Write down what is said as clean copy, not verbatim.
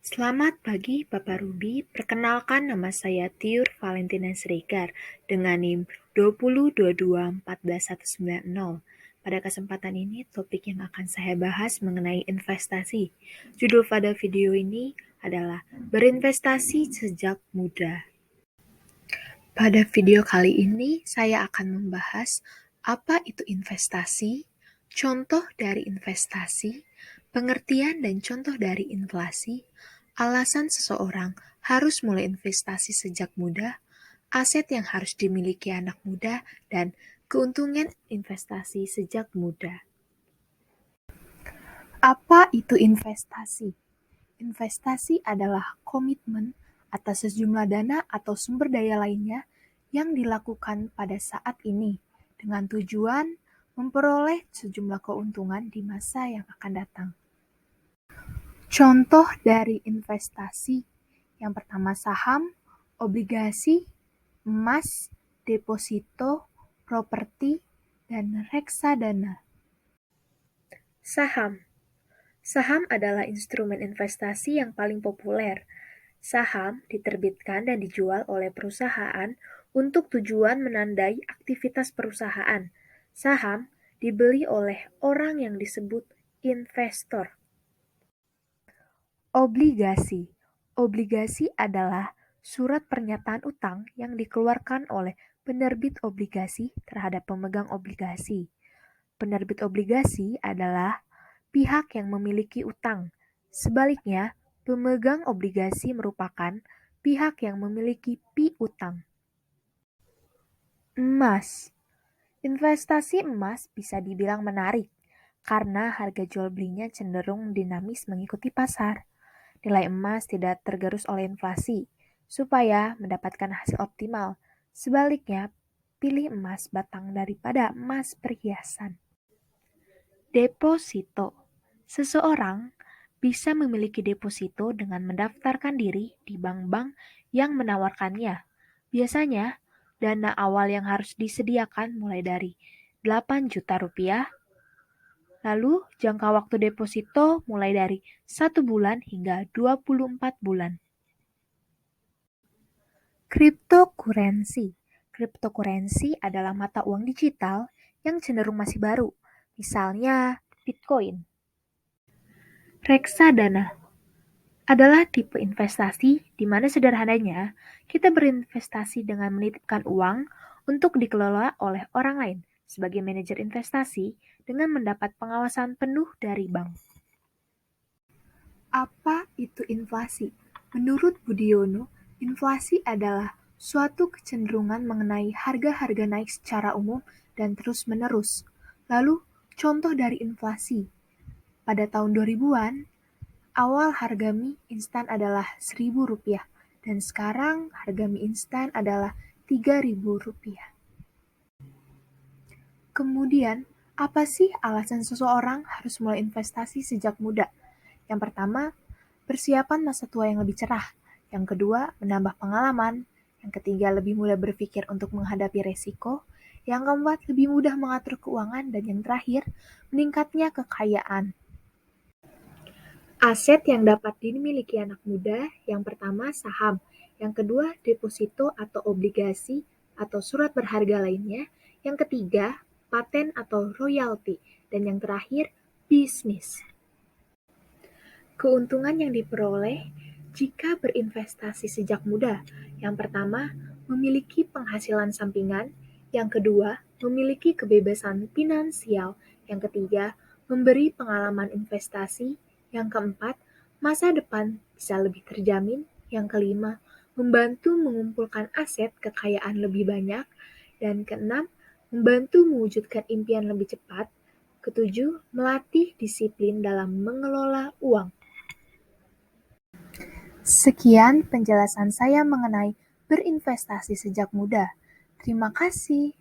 Selamat pagi Bapak Ruby, perkenalkan nama saya Tiur Valentina Sregar dengan NIM 202219190. Pada kesempatan ini topik yang akan saya bahas mengenai investasi. Judul pada video ini adalah berinvestasi sejak muda. Pada video kali ini saya akan membahas apa itu investasi, contoh dari investasi, pengertian dan contoh dari inflasi, alasan seseorang harus mulai investasi sejak muda, aset yang harus dimiliki anak muda, dan keuntungan investasi sejak muda. Apa itu investasi? Investasi adalah komitmen atas sejumlah dana atau sumber daya lainnya yang dilakukan pada saat ini dengan tujuan memperoleh sejumlah keuntungan di masa yang akan datang. Contoh dari investasi yang pertama saham, obligasi, emas, deposito, properti, dan reksadana. Saham. Saham adalah instrumen investasi yang paling populer. Saham diterbitkan dan dijual oleh perusahaan untuk tujuan menandai aktivitas perusahaan. Saham dibeli oleh orang yang disebut investor. Obligasi. Obligasi adalah surat pernyataan utang yang dikeluarkan oleh penerbit obligasi terhadap pemegang obligasi. Penerbit obligasi adalah pihak yang memiliki utang. Sebaliknya, pemegang obligasi merupakan pihak yang memiliki piutang. Emas. Investasi emas bisa dibilang menarik karena harga jual belinya cenderung dinamis mengikuti pasar. Nilai emas tidak tergerus oleh inflasi supaya mendapatkan hasil optimal. Sebaliknya, pilih emas batang daripada emas perhiasan. Deposito. Seseorang bisa memiliki deposito dengan mendaftarkan diri di bank-bank yang menawarkannya. Biasanya, dana awal yang harus disediakan mulai dari 8 juta rupiah, lalu jangka waktu deposito mulai dari 1 bulan hingga 24 bulan. Cryptocurrency. Cryptocurrency adalah mata uang digital yang cenderung masih baru, misalnya Bitcoin. Reksadana adalah tipe investasi di mana sederhananya kita berinvestasi dengan menitipkan uang untuk dikelola oleh orang lain sebagai manajer investasi dengan mendapat pengawasan penuh dari bank. Apa itu inflasi? Menurut Budiono, inflasi adalah suatu kecenderungan mengenai harga-harga naik secara umum dan terus-menerus. Lalu, contoh dari inflasi. Pada tahun 2000-an, awal harga mie instan adalah Rp1.000 dan sekarang harga mie instan adalah Rp3.000. Kemudian, apa sih alasan seseorang harus mulai investasi sejak muda? Yang pertama, persiapan masa tua yang lebih cerah. Yang kedua, menambah pengalaman. Yang ketiga, lebih mudah berpikir untuk menghadapi resiko. Yang keempat, lebih mudah mengatur keuangan. Dan yang terakhir, meningkatnya kekayaan. Aset yang dapat dimiliki anak muda, yang pertama saham, yang kedua deposito atau obligasi atau surat berharga lainnya, yang ketiga paten atau royalti, dan yang terakhir bisnis. Keuntungan yang diperoleh jika berinvestasi sejak muda, yang pertama memiliki penghasilan sampingan, yang kedua memiliki kebebasan finansial, yang ketiga memberi pengalaman investasi, yang keempat, masa depan bisa lebih terjamin. Yang kelima, membantu mengumpulkan aset kekayaan lebih banyak. Dan keenam, membantu mewujudkan impian lebih cepat. Ketujuh, melatih disiplin dalam mengelola uang. Sekian penjelasan saya mengenai berinvestasi sejak muda. Terima kasih.